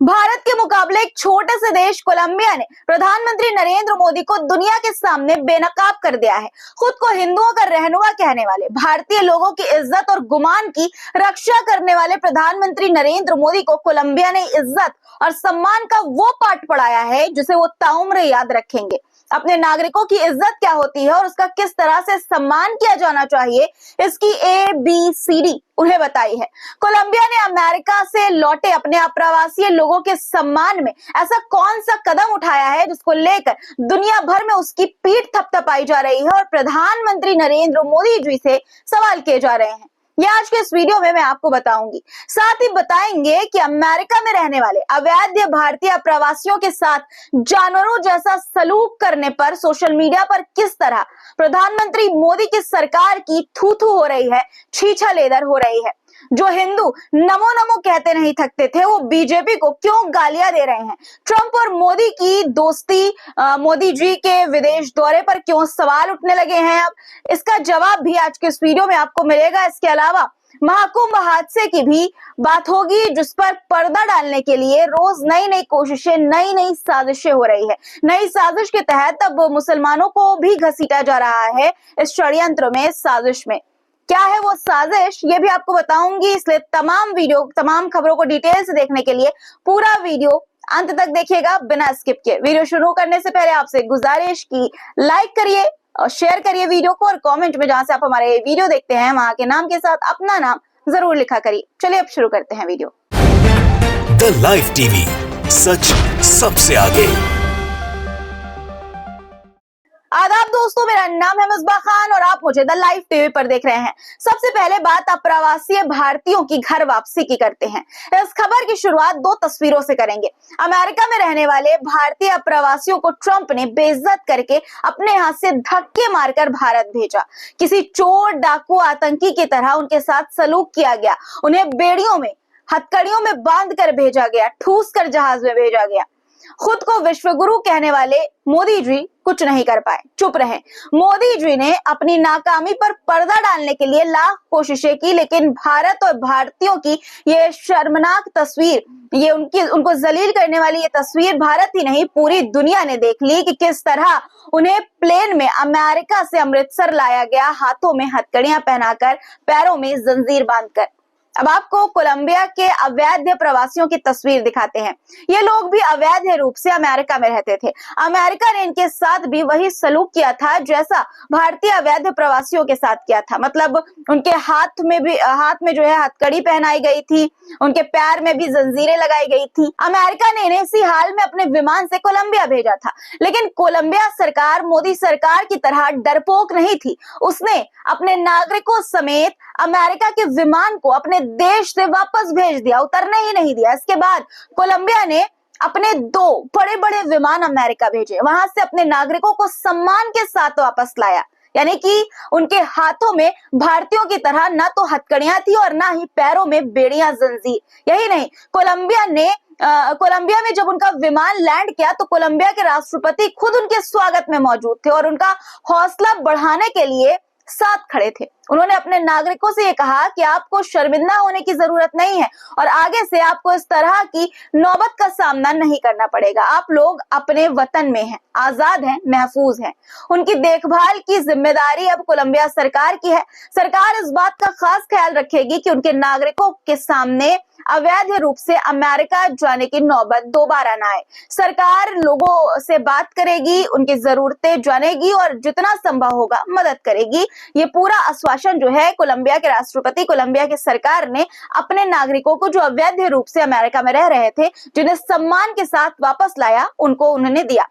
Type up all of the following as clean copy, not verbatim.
भारत के मुकाबले एक छोटे से देश कोलंबिया ने प्रधानमंत्री नरेंद्र मोदी को दुनिया के सामने बेनकाब कर दिया है। खुद को हिंदुओं का रहनुमा कहने वाले, भारतीय लोगों की इज्जत और गुमान की रक्षा करने वाले प्रधानमंत्री नरेंद्र मोदी को कोलंबिया ने इज्जत और सम्मान का वो पाठ पढ़ाया है जिसे वो ताउम्र याद रखेंगे। अपने नागरिकों की इज्जत क्या होती है और उसका किस तरह से सम्मान किया जाना चाहिए, इसकी ABCD उन्हें बताई है। कोलंबिया ने अमेरिका से लौटे अपने अप्रवासी लोगों के सम्मान में ऐसा कौन सा कदम उठाया है जिसको लेकर दुनिया भर में उसकी पीठ थपथपाई जा रही है और प्रधानमंत्री नरेंद्र मोदी जी से सवाल किए जा रहे हैं। ये आज के इस वीडियो में मैं आपको बताऊंगी। साथ ही बताएंगे कि अमेरिका में रहने वाले अवैध भारतीय प्रवासियों के साथ जानवरों जैसा सलूक करने पर सोशल मीडिया पर किस तरह प्रधानमंत्री मोदी की सरकार की थू-थू हो रही है, छीछा-लेदर हो रही है। जो हिंदू नमो नमो कहते नहीं थकते थे, वो बीजेपी को क्यों गालियां दे रहे हैं। ट्रंप और मोदी की दोस्ती, मोदी जी के विदेश दौरे पर क्यों सवाल उठने लगे हैं, अब इसका जवाब भी आज के इस वीडियो में आपको मिलेगा। इसके अलावा महाकुंभ हादसे की भी बात होगी, जिस पर पर्दा डालने के लिए रोज नई नई कोशिशें, नई नई साजिशें हो रही है। नई साजिश के तहत अब मुसलमानों को भी घसीटा जा रहा है इस षड्यंत्र में, साजिश में। क्या है वो साजिश, ये भी आपको बताऊंगी। इसलिए तमाम खबरों को डिटेल से देखने के लिए पूरा वीडियो अंत तक देखिएगा बिना स्किप किए। वीडियो शुरू करने से पहले आपसे गुजारिश की लाइक करिए और शेयर करिए वीडियो को, और कमेंट में जहां से आप हमारे वीडियो देखते हैं वहां के नाम के साथ अपना नाम जरूर लिखा करिए। चलिए अब शुरू करते हैं वीडियो। द लाइव टीवी, सच सबसे आगे। आदाब दोस्तों, मेरा नाम है मिसबा खान और आप मुझे द लाइव टीवी पर देख रहे हैं। सबसे पहले बात अप्रवासी भारतीयों की घर वापसी की करते हैं। इस खबर की शुरुआत दो तस्वीरों से करेंगे। अमेरिका में रहने वाले भारतीय अप्रवासियों को ट्रंप ने बेइज्जत करके अपने हाथ से धक्के मारकर भारत भेजा। किसी चोर, डाकू, आतंकी की तरह उनके साथ सलूक किया गया। उन्हें बेड़ियों में, हथकड़ियों में बांध कर भेजा गया, ठूस कर जहाज में भेजा गया। खुद को विश्वगुरु कहने वाले मोदी जी कुछ नहीं कर पाए, चुप रहे। मोदी जी ने अपनी नाकामी पर पर्दा डालने के लिए लाख कोशिशें की, लेकिन भारत और भारतीयों की ये शर्मनाक तस्वीर, ये उनको जलील करने वाली ये तस्वीर भारत ही नहीं पूरी दुनिया ने देख ली कि किस तरह उन्हें प्लेन में अमेरिका से अमृतसर लाया गया, हाथों में हथकड़ियां पहनाकर, पैरों में जंजीर बांधकर। अब आपको कोलंबिया के अवैध प्रवासियों की तस्वीर दिखाते हैं। ये लोग भी अवैध रूप से अमेरिका में रहते थे। अमेरिका ने इनके साथ भी वही सलूक किया था जैसा भारतीय अवैध प्रवासियों के साथ किया था। मतलब उनके हाथ में जो है हथकड़ी पहनाई गई थी, उनके पैर में भी जंजीरें लगाई गई थी। अमेरिका ने इन्हें इसी हाल में अपने विमान से कोलंबिया भेजा था, लेकिन कोलंबिया सरकार मोदी सरकार की तरह डरपोक नहीं थी। उसने अपने नागरिकों समेत अमेरिका के विमान को अपने देश से वापस भेज दिया, उतरने ही नहीं दिया। इसके बाद कोलंबिया ने अपने दो बड़े बड़े विमान अमेरिका भेजे, वहां से अपने नागरिकों को सम्मान के साथ वापस लाया। यानी कि उनके हाथों में भारतीयों की तरह न तो हथकड़ियां थी और ना ही पैरों में बेड़ियां, जंजीर। यही नहीं, कोलंबिया में जब उनका विमान लैंड किया तो कोलंबिया के राष्ट्रपति खुद उनके स्वागत में मौजूद थे और उनका हौसला बढ़ाने के लिए साथ खड़े थे। उन्होंने अपने नागरिकों से ये कहा कि आपको शर्मिंदा होने की जरूरत नहीं है और आगे से आपको इस तरह की नौबत का सामना नहीं करना पड़ेगा। आप लोग अपने वतन में हैं, आजाद हैं, महफूज हैं। उनकी देखभाल की जिम्मेदारी अब कोलंबिया सरकार की है। सरकार इस बात का खास ख्याल रखेगी कि उनके नागरिकों के सामने अवैध रूप से अमेरिका जाने की नौबत दोबारा ना आए। सरकार लोगों से बात करेगी, उनकी जरूरतें जानेगी और जितना संभव होगा मदद करेगी। ये पूरा आश्वासन जो है कोलंबिया के राष्ट्रपति, कोलंबिया की सरकार ने अपने नागरिकों को जो अवैध रूप से अमेरिका में रह रहे थे, जिन्हें सम्मान के साथ वापस लाया, उनको उन्होंने दिया।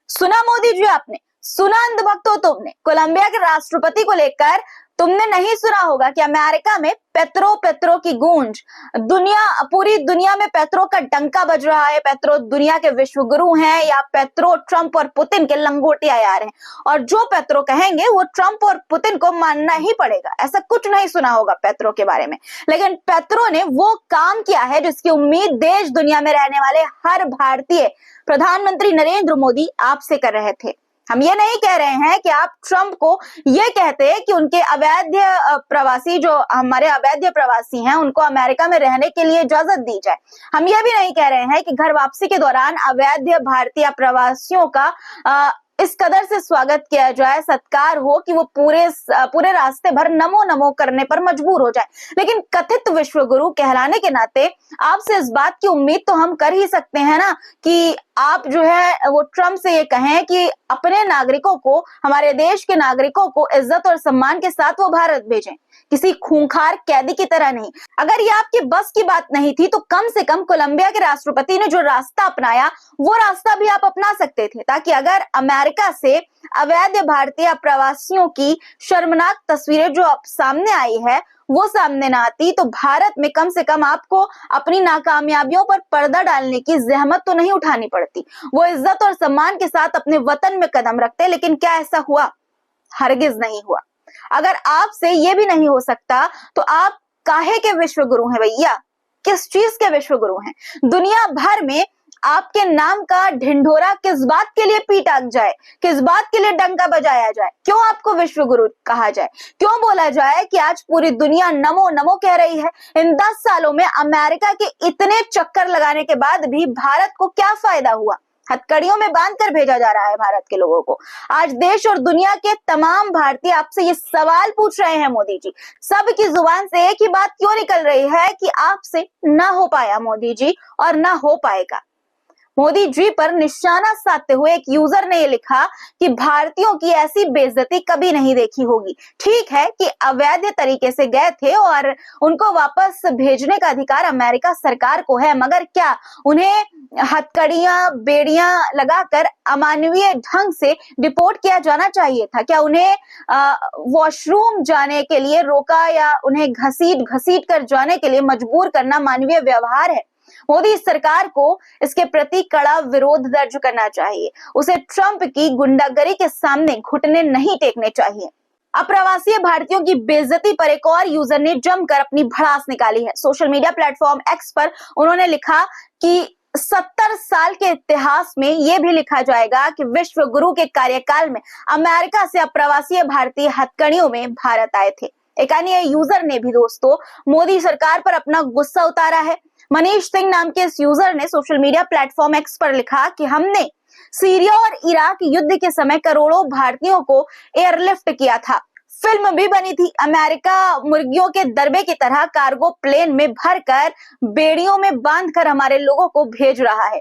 सुना मोदी जी आपने, सुना अंधभक्तों तुमने, कोलंबिया के राष्ट्रपति को लेकर तुमने नहीं सुना होगा कि अमेरिका में पेत्रो की गूंज, पूरी दुनिया में पेत्रो का डंका बज रहा है। पेत्रो दुनिया के विश्वगुरु हैं या पेत्रो ट्रंप और पुतिन के लंगोटिया यार हैं, और जो पेत्रो कहेंगे वो ट्रंप और पुतिन को मानना ही पड़ेगा। ऐसा कुछ नहीं सुना होगा पेत्रो के बारे में, लेकिन पेत्रो ने वो काम किया है जिसकी उम्मीद देश दुनिया में रहने वाले हर भारतीय प्रधानमंत्री नरेंद्र मोदी आपसे कर रहे थे। हम ये नहीं कह रहे हैं कि आप ट्रंप को ये कहते हैं कि उनके अवैध प्रवासी, जो हमारे अवैध प्रवासी हैं, उनको अमेरिका में रहने के लिए इजाजत दी जाए। हम ये भी नहीं कह रहे हैं कि घर वापसी के दौरान अवैध भारतीय प्रवासियों का इस कदर से स्वागत किया जाए, सत्कार हो कि वो पूरे रास्ते भर नमो नमो करने पर मजबूर हो जाए। लेकिन कथित विश्व गुरु कहलाने के नाते आपसे इस बात की उम्मीद तो हम कर ही सकते हैं ना कि आप जो है वो ट्रंप से ये कहें कि अपने नागरिकों को, हमारे देश के नागरिकों को इज्जत और सम्मान के साथ वो भारत भेजें, किसी खूंखार कैदी की तरह नहीं। अगर ये आपकी बस की बात नहीं थी तो कम से कम कोलंबिया के राष्ट्रपति ने जो रास्ता अपनाया वो रास्ता भी आप अपना सकते थे, ताकि अगर अमेरिका से अवैध भारतीय प्रवासियों की शर्मनाक तस्वीरें जो अब सामने आई है वो सामने ना आती, तो भारत में कम से कम आपको अपनी नाकामयाबियों पर पर्दा डालने की जहमत तो नहीं उठानी पड़ती। वो इज्जत और सम्मान के साथ अपने वतन में कदम रखते। लेकिन क्या ऐसा हुआ? हरगिज नहीं हुआ। अगर आपसे ये भी नहीं हो सकता तो आप काहे के विश्व गुरु हैं भैया? किस चीज के विश्व गुरु हैं? दुनिया भर में आपके नाम का ढिंढोरा किस बात के लिए पीटा जाए, किस बात के लिए डंका बजाया जाए? क्यों आपको विश्व गुरु कहा जाए? क्यों बोला जाए कि आज पूरी दुनिया नमो नमो कह रही है? इन 10 सालों में अमेरिका के इतने चक्कर लगाने के बाद भी भारत को क्या फायदा हुआ? हथकड़ियों में बांधकर भेजा जा रहा है भारत के लोगों को। आज देश और दुनिया के तमाम भारतीय आपसे ये सवाल पूछ रहे हैं मोदी जी। सबकी जुबान से एक ही बात क्यों निकल रही है कि आपसे ना हो पाया मोदी जी और ना हो पाएगा। मोदी जी पर निशाना साधते हुए एक यूजर ने ये लिखा कि भारतीयों की ऐसी बेइज्जती कभी नहीं देखी होगी। ठीक है कि अवैध तरीके से गए थे और उनको वापस भेजने का अधिकार अमेरिका सरकार को है, मगर क्या उन्हें हथकड़ियां, बेड़ियां लगाकर अमानवीय ढंग से डिपोर्ट किया जाना चाहिए था? क्या उन्हें वॉशरूम जाने के लिए रोका या उन्हें घसीट कर जाने के लिए मजबूर करना मानवीय व्यवहार है? मोदी सरकार को इसके प्रति कड़ा विरोध दर्ज करना चाहिए। उसे ट्रंप की गुंडागर्दी के सामने घुटने नहीं टेकने चाहिए। अप्रवासी भारतीयों की बेइज्जती पर एक और यूजर ने जमकर अपनी भड़ास निकाली है। सोशल मीडिया प्लेटफॉर्म एक्स पर उन्होंने लिखा कि 70 साल के इतिहास में यह भी लिखा जाएगा कि विश्व गुरु के कार्यकाल में अमेरिका से अप्रवासी भारतीय हथकड़ियों में भारत आए थे। एक अन्य यूजर ने भी दोस्तों मोदी सरकार पर अपना गुस्सा उतारा है। मनीष सिंह नाम के इस यूजर ने सोशल मीडिया प्लेटफॉर्म एक्स पर लिखा कि हमने सीरिया और इराक युद्ध के समय करोड़ों भारतीयों को एयरलिफ्ट किया था। फिल्म भी बनी थी। अमेरिका मुर्गियों के दरबे की तरह कार्गो प्लेन में भरकर बेड़ियों में बांधकर हमारे लोगों को भेज रहा है।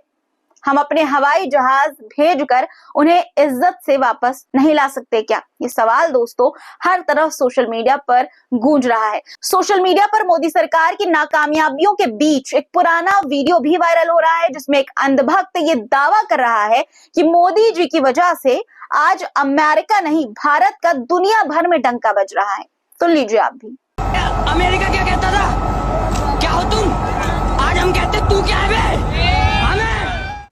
हम अपने हवाई जहाज भेजकर उन्हें इज्जत से वापस नहीं ला सकते क्या? ये सवाल दोस्तों हर तरफ सोशल मीडिया पर गूंज रहा है। सोशल मीडिया पर मोदी सरकार की नाकामयाबियों के बीच एक पुराना वीडियो भी वायरल हो रहा है, जिसमें एक अंधभक्त ये दावा कर रहा है कि मोदी जी की वजह से आज अमेरिका नहीं, भारत का दुनिया भर में डंका बज रहा है। तो लीजिए आप भी। अमेरिका क्या कहता था? क्या हो तुम? आज हम कहते तू क्या है बे?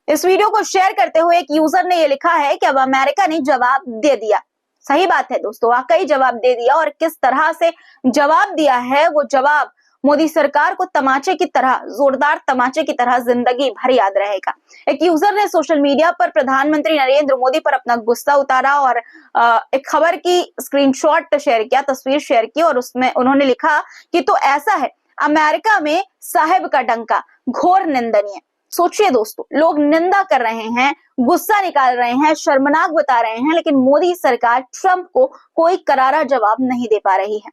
इस वीडियो को शेयर करते हुए एक यूजर ने ये लिखा है कि अब अमेरिका ने जवाब दे दिया। सही बात है दोस्तों, वाकई जवाब दे दिया, और किस तरह से जवाब दिया है वो जवाब मोदी सरकार को तमाचे की तरह, जोरदार तमाचे की तरह जिंदगी भर याद रहेगा। एक यूजर ने सोशल मीडिया पर प्रधानमंत्री नरेंद्र मोदी पर अपना गुस्सा उतारा और एक खबर की स्क्रीनशॉट शेयर किया, तस्वीर शेयर की, और उसमें उन्होंने लिखा कि तो ऐसा है अमेरिका में साहिब का डंका, घोर निंदनीय। सोचिए दोस्तों, लोग निंदा कर रहे हैं, गुस्सा निकाल रहे हैं, शर्मनाक बता रहे हैं, लेकिन मोदी सरकार ट्रंप को कोई करारा जवाब नहीं दे पा रही है।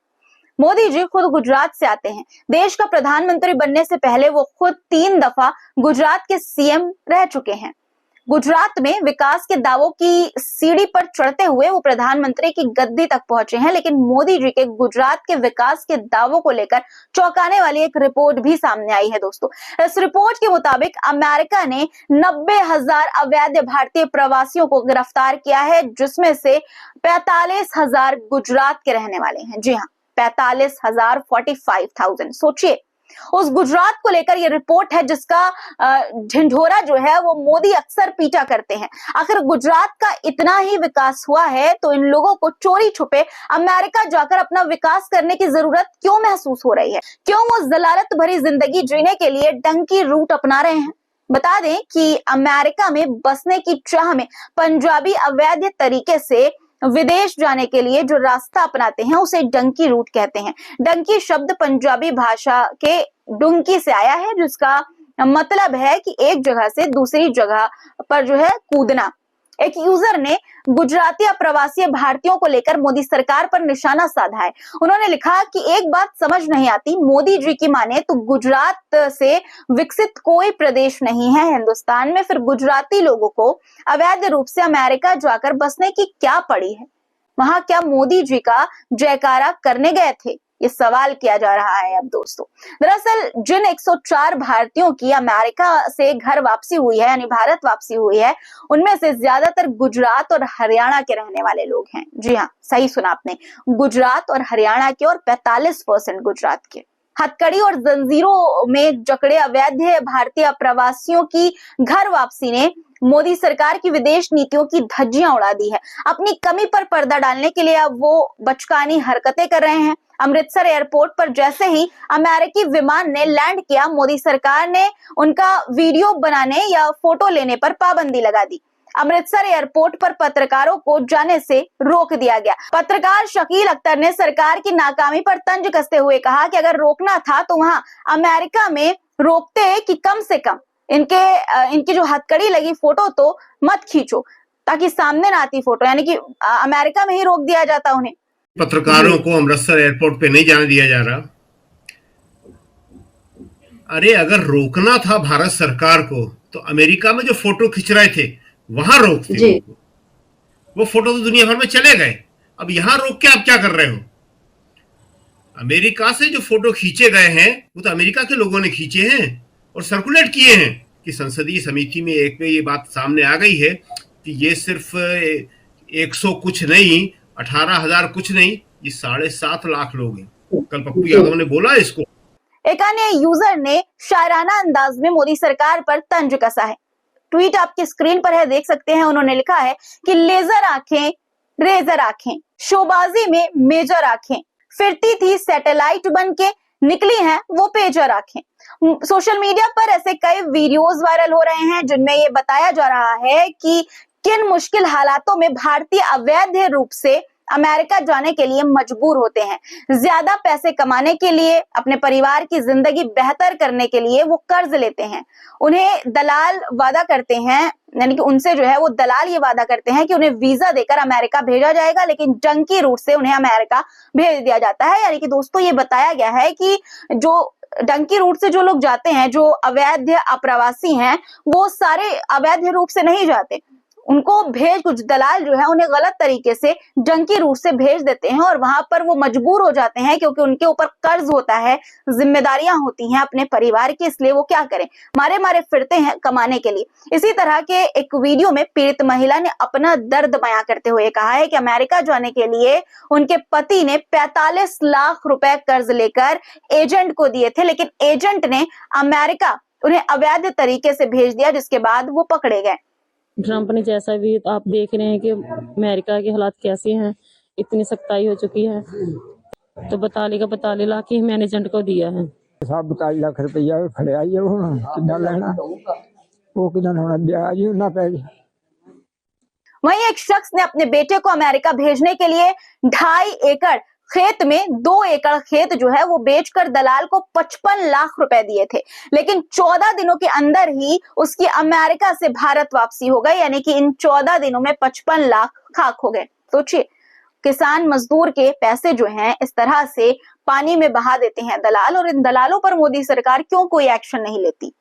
मोदी जी खुद गुजरात से आते हैं। देश का प्रधानमंत्री बनने से पहले वो खुद 3 दफा गुजरात के सीएम रह चुके हैं। गुजरात में विकास के दावों की सीढ़ी पर चढ़ते हुए वो प्रधानमंत्री की गद्दी तक पहुंचे हैं, लेकिन मोदी जी के गुजरात के विकास के दावों को लेकर चौंकाने वाली एक रिपोर्ट भी सामने आई है दोस्तों। इस रिपोर्ट के मुताबिक अमेरिका ने 90,000 अवैध भारतीय प्रवासियों को गिरफ्तार किया है, जिसमें से 45,000 गुजरात के रहने वाले हैं। जी हाँ, 45,000, 45,000। सोचिए, उस गुजरात को लेकर ये रिपोर्ट है जिसका ढिंढोरा जो है वो मोदी अक्सर पीटा करते हैं। आखिर गुजरात का इतना ही विकास हुआ है तो इन लोगों को चोरी छुपे अमेरिका जाकर अपना विकास करने की जरूरत क्यों महसूस हो रही है? क्यों वो जलालत भरी जिंदगी जीने के लिए डंकी रूट अपना रहे हैं? बता दें कि अमेरिका में बसने की चाह में पंजाबी अवैध तरीके से विदेश जाने के लिए जो रास्ता अपनाते हैं उसे डंकी रूट कहते हैं। डंकी शब्द पंजाबी भाषा के डुंकी से आया है, जिसका मतलब है कि एक जगह से दूसरी जगह पर जो है कूदना। एक यूजर ने गुजराती अप्रवासी भारतीयों को लेकर मोदी सरकार पर निशाना साधा है। उन्होंने लिखा कि एक बात समझ नहीं आती, मोदी जी की माने तो गुजरात से विकसित कोई प्रदेश नहीं है हिंदुस्तान में, फिर गुजराती लोगों को अवैध रूप से अमेरिका जाकर बसने की क्या पड़ी है? वहां क्या मोदी जी का जयकारा करने गए थे? ये सवाल किया जा रहा है अब दोस्तों। दरअसल जिन 104 भारतीयों की अमेरिका से घर वापसी हुई है, यानी भारत वापसी हुई है, उनमें से ज्यादातर गुजरात और हरियाणा के रहने वाले लोग हैं। जी हाँ, सही सुना आपने, गुजरात और हरियाणा के, और 45% गुजरात के। हथकड़ी और जंजीरों में जकड़े अवैध भारतीय प्रवासियों की घर वापसी ने मोदी सरकार की विदेश नीतियों की धज्जियां उड़ा दी है। अपनी कमी पर पर्दा डालने के लिए अब वो बचकानी हरकतें कर रहे हैं। अमृतसर एयरपोर्ट पर जैसे ही अमेरिकी विमान ने लैंड किया, मोदी सरकार ने उनका वीडियो बनाने या फोटो लेने पर पाबंदी लगा दी। अमृतसर एयरपोर्ट पर पत्रकारों को जाने से रोक दिया गया। पत्रकार शकील अख्तर ने सरकार की नाकामी पर तंज कसते हुए कहा कि अगर रोकना था तो वहां अमेरिका में रोकते कि कम से कम इनकी जो हथकड़ी लगी फोटो तो मत खींचो, ताकि सामने ना आती फोटो, यानी कि अमेरिका में ही रोक दिया जाता उन्हें। पत्रकारों को अमृतसर एयरपोर्ट पे नहीं जाने दिया जा रहा। अरे अगर रोकना था भारत सरकार को तो अमेरिका में जो फोटो खींच रहे थे वहां रोकते। वो फोटो तो दुनिया भर में चले गए, अब यहां रोक के आप क्या कर रहे हो? अमेरिका से जो फोटो खींचे गए हैं वो तो अमेरिका के लोगों ने खींचे हैं और सर्कुलेट किए हैं कि संसदीय समिति में एक पे ये बात सामने आ गई है कि ये सिर्फ 100 कुछ नहीं, 18,000 कुछ नहीं, ये 7.5 लाख लोग हैं। कल पप्पू यादव ने बोला इसको। एक अन्य यूजर ने शायराना अंदाज में मोदी सरकार पर तंज कसा है। ट्वीट आपकी स्क्रीन पर है, देख सकते हैं। उन्होंने लिखा है कि लेजर आंखें, रेजर आंखें, शोबाजी में मेजर आंखें, फिरती थी सैटेलाइट बन के, निकली हैं वो पेजर आंखें। सोशल मीडिया पर ऐसे कई वीडियोस वायरल हो रहे हैं जिनमें ये बताया जा रहा है कि किन मुश्किल हालातों में भारतीय अवैध रूप से अमेरिका जाने के लिए मजबूर होते हैं। ज्यादा पैसे कमाने के लिए, अपने परिवार की जिंदगी बेहतर करने के लिए वो कर्ज लेते हैं। उन्हें दलाल वादा करते हैं, यानी कि उनसे जो है वो दलाल ये वादा करते हैं कि उन्हें वीजा देकर अमेरिका भेजा जाएगा, लेकिन डंकी रूट से उन्हें अमेरिका भेज दिया जाता है। यानी कि दोस्तों ये बताया गया है कि जो डंकी रूट से जो लोग जाते हैं, जो अवैध अप्रवासी हैं, वो सारे अवैध रूप से नहीं जाते। उनको कुछ दलाल जो है उन्हें गलत तरीके से डंकी रूट से भेज देते हैं और वहां पर वो मजबूर हो जाते हैं, क्योंकि उनके ऊपर कर्ज होता है, जिम्मेदारियां होती हैं अपने परिवार की, इसलिए वो क्या करें, मारे मारे फिरते हैं कमाने के लिए। इसी तरह के एक वीडियो में पीड़ित महिला ने अपना दर्द बयां करते हुए कहा है कि अमेरिका जाने के लिए उनके पति ने 45 लाख रुपए कर्ज लेकर एजेंट को दिए थे, लेकिन एजेंट ने अमेरिका उन्हें अवैध तरीके से भेज दिया, जिसके बाद वो पकड़े गए। ट्रंप ने जैसा भी, आप देख रहे हैं कि अमेरिका के हालात कैसे हैं, इतनी सख्ताई हो चुकी है, तो 42 लाख ही मैंने एजेंट को दिया है। 42 लाख रुपया खड़े आई कितना लेना, वो कितना होना दिया जी ना पैसे। वहीं एक शख्स ने अपने बेटे को अमेरिका भेजने के लिए 2.5 एकड़ खेत में 2 एकड़ खेत जो है वो बेचकर दलाल को 55 लाख रुपए दिए थे, लेकिन 14 दिनों के अंदर ही उसकी अमेरिका से भारत वापसी हो गई। यानी कि इन 14 दिनों में 55 लाख खाक हो गए। सोचिए, किसान मजदूर के पैसे जो हैं इस तरह से पानी में बहा देते हैं दलाल, और इन दलालों पर मोदी सरकार क्यों कोई एक्शन नहीं लेती?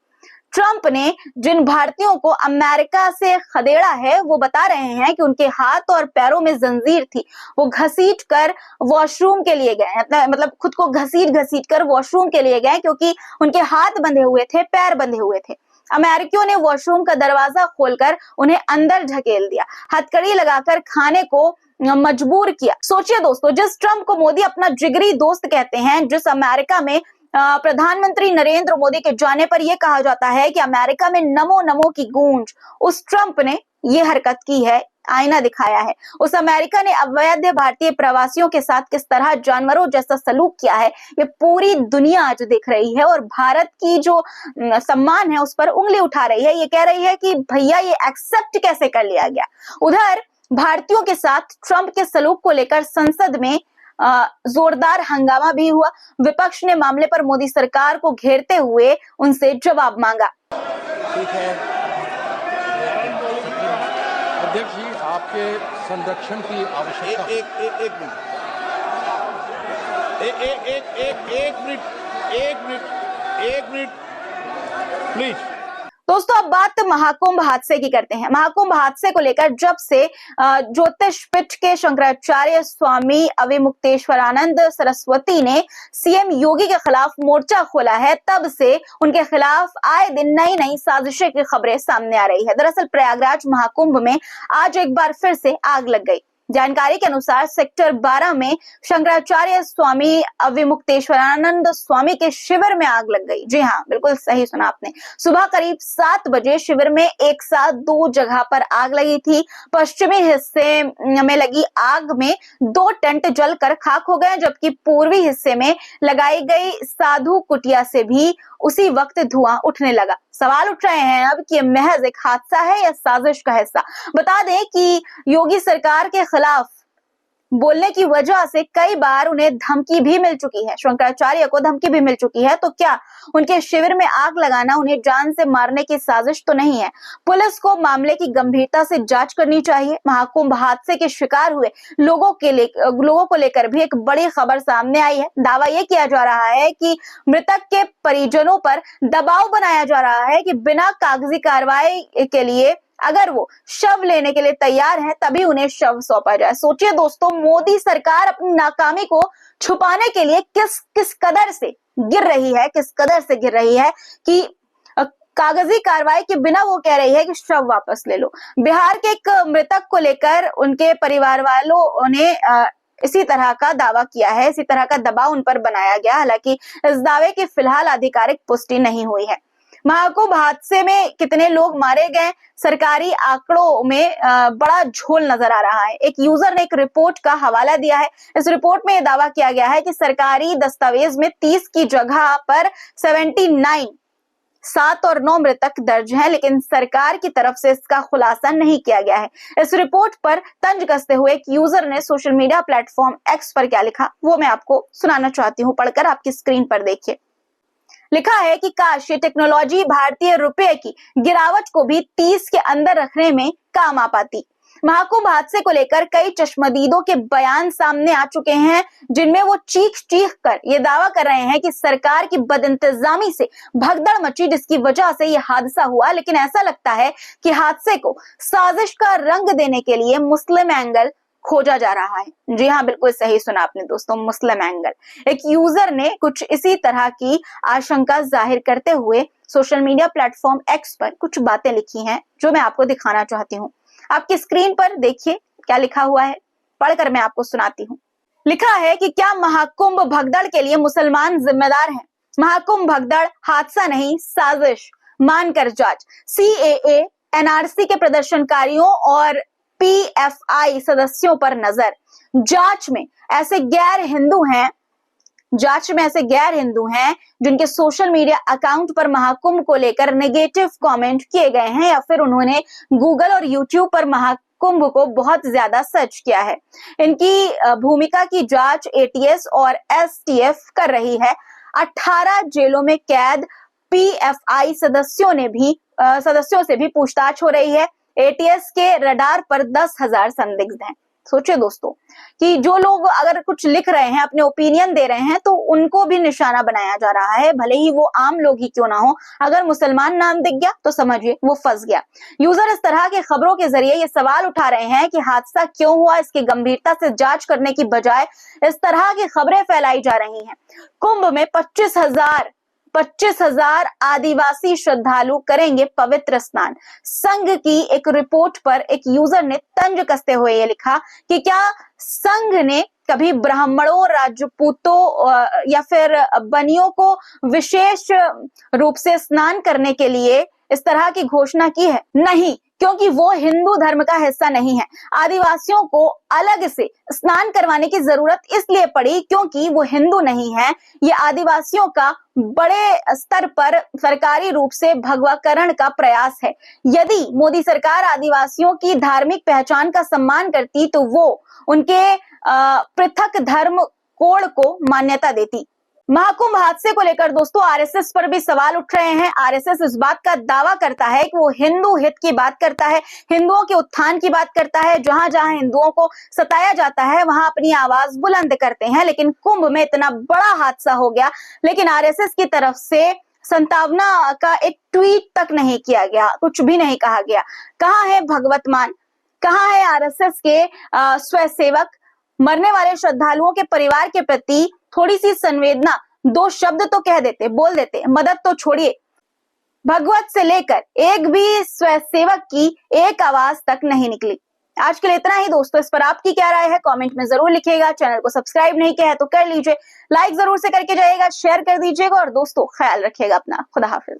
ट्रंप ने जिन भारतीयों को अमेरिका से खदेड़ा है वो बता रहे हैं कि उनके हाथ और पैरों में जंजीर थी, वो घसीट कर वॉशरूम के लिए गए, मतलब खुद को घसीट कर वॉशरूम के लिए गए, क्योंकि उनके हाथ बंधे हुए थे, पैर बंधे हुए थे। अमेरिकियों ने वॉशरूम का दरवाजा खोलकर उन्हें अंदर ढकेल दिया, हथकड़ी लगाकर खाने को मजबूर किया। सोचिए दोस्तों, जिस ट्रंप को मोदी अपना जिगरी दोस्त कहते हैं, जिस अमेरिका में प्रधानमंत्री नरेंद्र मोदी के जाने पर यह कहा जाता है कि अमेरिका में नमो नमो की गूंज, उस ट्रंप ने ये हरकत की है आईना दिखाया है। उस अमेरिका ने अवैध भारतीय प्रवासियों के साथ किस तरह जानवरों जैसा सलूक किया है, ये पूरी दुनिया आज देख रही है और भारत की जो सम्मान है उस पर उंगली उठा रही है। ये कह रही है कि भैया ये एक्सेप्ट कैसे कर लिया गया। उधर भारतीयों के साथ ट्रंप के सलूक को लेकर संसद में जोरदार हंगामा भी हुआ। विपक्ष ने मामले पर मोदी सरकार को घेरते हुए उनसे जवाब मांगा। ठीक है अध्यक्ष जी, आपके संरक्षण की आवश्यकता। एक मिनट प्लीज। दोस्तों अब बात महाकुंभ हादसे की करते हैं। महाकुंभ हादसे को लेकर जब से ज्योतिष पीठ के शंकराचार्य स्वामी अविमुक्तेश्वरानंद सरस्वती ने सीएम योगी के खिलाफ मोर्चा खोला है, तब से उनके खिलाफ आए दिन नई नई साजिशें की खबरें सामने आ रही है। दरअसल प्रयागराज महाकुंभ में आज एक बार फिर से आग लग गई। जानकारी के अनुसार सेक्टर 12 में शंकराचार्य स्वामी अविमुक्तेश्वरानंद स्वामी के शिविर में आग लग गई। जी हाँ, बिल्कुल सही सुना आपने। सुबह करीब 7 बजे शिविर में एक साथ 2 जगह पर आग लगी थी। पश्चिमी हिस्से में लगी आग में 2 टेंट जलकर खाक हो गए, जबकि पूर्वी हिस्से में लगाई गई साधु कुटिया से भी उसी वक्त धुआं उठने लगा। सवाल उठ रहे हैं अब कि महज एक हादसा है या साजिश का हिस्सा। बता दें कि योगी सरकार के खिलाफ बोलने की वजह से कई बार उन्हें धमकी भी मिल चुकी है, शंकराचार्य को धमकी भी मिल चुकी है। तो क्या उनके शिविर में आग लगाना उन्हें जान से मारने की साजिश तो नहीं है? पुलिस को मामले की गंभीरता से जांच करनी चाहिए। महाकुंभ हादसे के शिकार हुए लोगों को लेकर भी एक बड़ी खबर सामने आई है। दावा यह किया जा रहा है कि मृतक के परिजनों पर दबाव बनाया जा रहा है कि बिना कागजी कार्रवाई के लिए अगर वो शव लेने के लिए तैयार हैं तभी उन्हें शव सौंपा जाए। सोचिए दोस्तों, मोदी सरकार अपनी नाकामी को छुपाने के लिए किस कदर से गिर रही है कि कागजी कार्रवाई के बिना वो कह रही है कि शव वापस ले लो। बिहार के एक मृतक को लेकर उनके परिवार वालों ने इसी तरह का दावा किया है, इसी तरह का दबाव उन पर बनाया गया। हालांकि इस दावे की फिलहाल आधिकारिक पुष्टि नहीं हुई है। महाकुंभ हादसे में कितने लोग मारे गए, सरकारी आंकड़ों में बड़ा झोल नजर आ रहा है। एक यूजर ने एक रिपोर्ट का हवाला दिया है। इस रिपोर्ट में यह दावा किया गया है कि सरकारी दस्तावेज में 30 की जगह पर 79 7 और 9 मृतक दर्ज हैं, लेकिन सरकार की तरफ से इसका खुलासा नहीं किया गया है। इस रिपोर्ट पर तंज कसते हुए एक यूजर ने सोशल मीडिया प्लेटफॉर्म एक्स पर क्या लिखा, वो मैं आपको सुनाना चाहती हूँ, पढ़कर आपकी स्क्रीन पर देखिए। लिखा है कि काश ये टेक्नोलॉजी भारतीय रुपए की गिरावट को भी 30 के अंदर रखने में काम आ पाती। महाकुंभ हादसे को लेकर कई चश्मदीदों के बयान सामने आ चुके हैं, जिनमें वो चीख कर ये दावा कर रहे हैं कि सरकार की बदइंतजामी से भगदड़ मची, जिसकी वजह से ये हादसा हुआ। लेकिन ऐसा लगता है कि हादसे को साजिश का रंग देने के लिए मुस्लिम एंगल खोजा जा रहा है। जी हाँ, बिल्कुल सही सुना आपने दोस्तों, मुस्लिम एंगल। एक यूजर ने कुछ इसी तरह की आशंका जाहिर करते हुए सोशल मीडिया प्लेटफॉर्म एक्स पर कुछ बातें लिखी हैं, जो मैं आपको दिखाना चाहती हूँ। आपकी स्क्रीन पर देखिए क्या लिखा हुआ है, पढ़कर मैं आपको सुनाती हूँ। लिखा है कि क्या महाकुंभ भगदड़ के लिए मुसलमान जिम्मेदार हैं? महाकुंभ भगदड़ हादसा नहीं, साजिश, मानकर जांच। CAA, NRC के प्रदर्शनकारियों और PFI सदस्यों पर नजर। जांच में ऐसे गैर हिंदू हैं जिनके सोशल मीडिया अकाउंट पर महाकुंभ को लेकर नेगेटिव कमेंट किए गए हैं, या फिर उन्होंने गूगल और यूट्यूब पर महाकुंभ को बहुत ज्यादा सर्च किया है। इनकी भूमिका की जांच ATS और STF कर रही है। 18 जेलों में कैद PFI सदस्यों से भी पूछताछ हो रही है। ATS के रडार पर 10,000 संदिग्ध हैं। सोचिए दोस्तों कि जो लोग अगर कुछ लिख रहे हैं, अपने ओपिनियन दे रहे हैं, तो उनको भी निशाना बनाया जा रहा है, भले ही वो आम लोग ही क्यों ना हो। अगर मुसलमान नाम दिख गया तो समझिए वो फंस गया। यूजर इस तरह के खबरों के जरिए ये सवाल उठा रहे हैं कि हादसा क्यों हुआ, इसकी गंभीरता से जांच करने की बजाय इस तरह की खबरें फैलाई जा रही हैं। कुंभ में 25,000 आदिवासी श्रद्धालु करेंगे पवित्र स्नान। संघ की एक रिपोर्ट पर एक यूजर ने तंज कसते हुए ये लिखा कि क्या संघ ने कभी ब्राह्मणों, राजपूतों या फिर बनियों को विशेष रूप से स्नान करने के लिए इस तरह की घोषणा की है? नहीं, क्योंकि वो हिंदू धर्म का हिस्सा नहीं है। आदिवासियों को अलग से स्नान करवाने की जरूरत इसलिए पड़ी क्योंकि वो हिंदू नहीं है। ये आदिवासियों का बड़े स्तर पर सरकारी रूप से भगवाकरण का प्रयास है। यदि मोदी सरकार आदिवासियों की धार्मिक पहचान का सम्मान करती तो वो उनके पृथक धर्म कोड को मान्यता देती। महाकुंभ हादसे को लेकर दोस्तों आरएसएस पर भी सवाल उठ रहे हैं। आरएसएस इस बात का दावा करता है कि वो हिंदू हित की बात करता है, हिंदुओं के उत्थान की बात करता है। जहां जहां हिंदुओं को सताया जाता है वहां अपनी आवाज बुलंद करते हैं। लेकिन कुंभ में इतना बड़ा हादसा हो गया, लेकिन आरएसएस की तरफ से संतावना का एक ट्वीट तक नहीं किया गया, कुछ भी नहीं कहा गया। कहां है भगवत मान, कहां है आरएसएस के स्वयंसेवक? मरने वाले श्रद्धालुओं के परिवार के प्रति थोड़ी सी संवेदना, 2 शब्द तो कह देते, बोल देते। मदद तो छोड़िए, भगवत से लेकर एक भी स्वयंसेवक की एक आवाज तक नहीं निकली। आज के लिए इतना ही दोस्तों। इस पर आपकी क्या राय है कमेंट में जरूर लिखिएगा। चैनल को सब्सक्राइब नहीं किया है तो कर लीजिए, लाइक जरूर से करके जाइएगा, शेयर कर दीजिएगा और दोस्तों ख्याल रखिएगा अपना। खुदा हाफिज।